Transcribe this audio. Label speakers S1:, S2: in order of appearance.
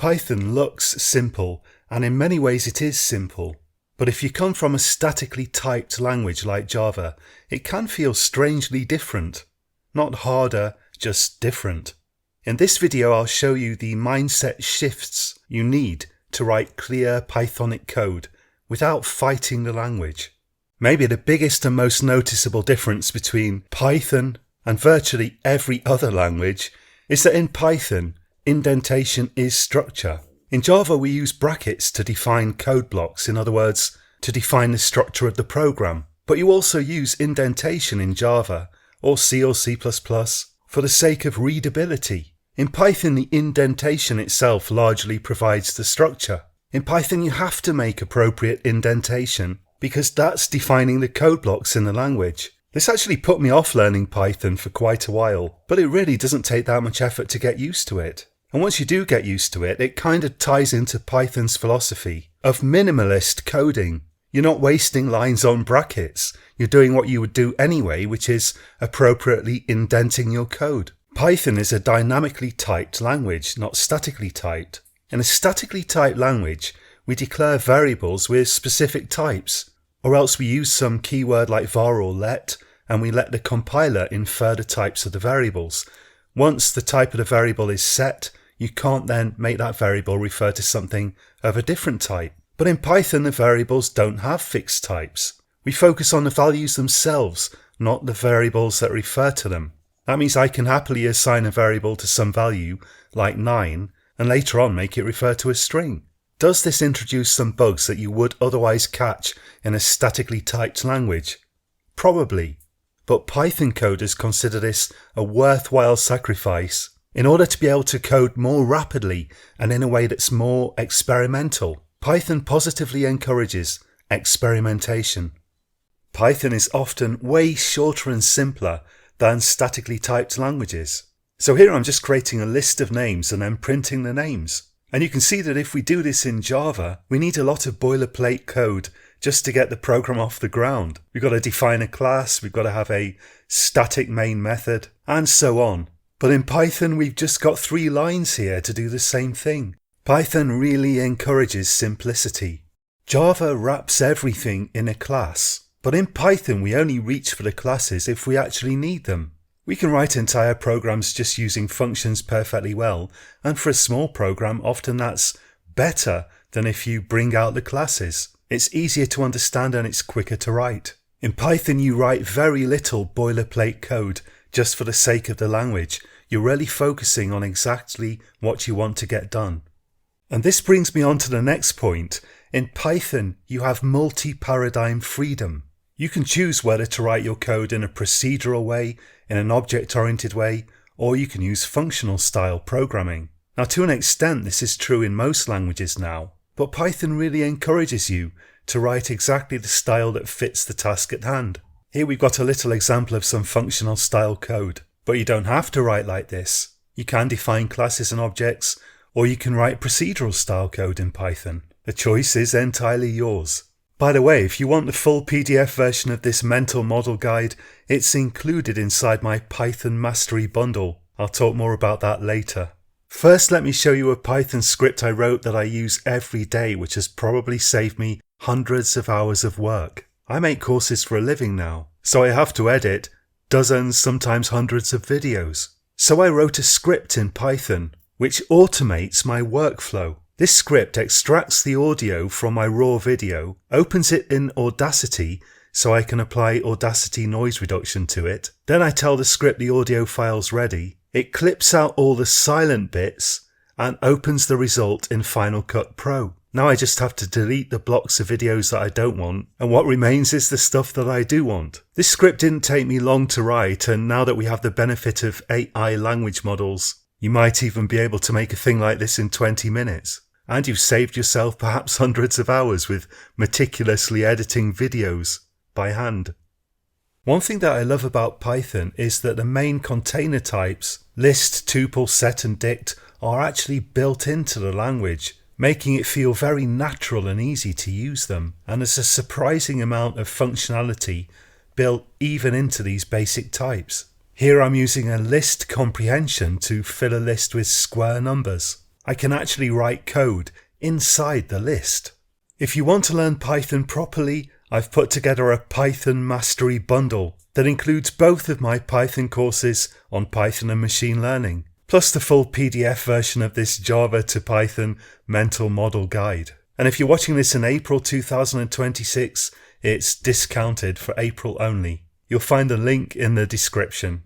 S1: Python looks simple, and in many ways it is simple. But if you come from a statically typed language like Java, it can feel strangely different. Not harder, just different. In this video I'll show you the mindset shifts you need to write clear Pythonic code without fighting the language. Maybe the biggest and most noticeable difference between Python and virtually every other language is that in Python, indentation is structure. In Java we use brackets to define code blocks, in other words, to define the structure of the program. But you also use indentation in Java, or C or C++, for the sake of readability. In Python, the indentation itself largely provides the structure. In Python, you have to make appropriate indentation because that's defining the code blocks in the language. This actually put me off learning Python for quite a while, but it really doesn't take that much effort to get used to it. And once you do get used to it, it kind of ties into Python's philosophy of minimalist coding. You're not wasting lines on brackets. You're doing what you would do anyway, which is appropriately indenting your code. Python is a dynamically typed language, not statically typed. In a statically typed language, we declare variables with specific types, or else we use some keyword like var or let, and we let the compiler infer the types of the variables. Once the type of the variable is set, you can't then make that variable refer to something of a different type. But in Python, the variables don't have fixed types. We focus on the values themselves, not the variables that refer to them. That means I can happily assign a variable to some value, like 9, and later on make it refer to a string. Does this introduce some bugs that you would otherwise catch in a statically typed language? Probably. But Python coders consider this a worthwhile sacrifice in order to be able to code more rapidly and in a way that's more experimental. Python positively encourages experimentation. Python is often way shorter and simpler than statically typed languages. So here I'm just creating a list of names and then printing the names. And you can see that if we do this in Java, we need a lot of boilerplate code just to get the program off the ground. We've got to define a class, we've got to have a static main method, and so on. But in Python, we've just got 3 lines here to do the same thing. Python really encourages simplicity. Java wraps everything in a class, but in Python we only reach for the classes if we actually need them. We can write entire programs just using functions perfectly well, and for a small program often that's better than if you bring out the classes. It's easier to understand and it's quicker to write. In Python you write very little boilerplate code just for the sake of the language. You're really focusing on exactly what you want to get done. And this brings me on to the next point. In Python, you have multi-paradigm freedom. You can choose whether to write your code in a procedural way, in an object-oriented way, or you can use functional style programming. Now, to an extent, this is true in most languages now, but Python really encourages you to write exactly the style that fits the task at hand. Here we've got a little example of some functional style code, but you don't have to write like this. You can define classes and objects, or you can write procedural style code in Python. The choice is entirely yours. By the way, if you want the full PDF version of this mental model guide, it's included inside my Python Mastery bundle. I'll talk more about that later. First, let me show you a Python script I wrote that I use every day, which has probably saved me hundreds of hours of work. I make courses for a living now, so I have to edit dozens, sometimes hundreds of videos. So I wrote a script in Python which automates my workflow. This script extracts the audio from my raw video, opens it in Audacity so I can apply Audacity noise reduction to it. Then I tell the script the audio file's ready. It clips out all the silent bits and opens the result in Final Cut Pro. Now I just have to delete the blocks of videos that I don't want, and what remains is the stuff that I do want. This script didn't take me long to write, and now that we have the benefit of AI language models, you might even be able to make a thing like this in 20 minutes. And you've saved yourself perhaps hundreds of hours with meticulously editing videos by hand. One thing that I love about Python is that the main container types, list, tuple, set and dict, are actually built into the language, making it feel very natural and easy to use them. And there's a surprising amount of functionality built even into these basic types. Here I'm using a list comprehension to fill a list with square numbers. I can actually write code inside the list. If you want to learn Python properly, I've put together a Python Mastery Bundle that includes both of my Python courses on Python and machine learning, plus the full PDF version of this Java to Python mental model guide. And if you're watching this in April 2026, it's discounted for April only. You'll find the link in the description.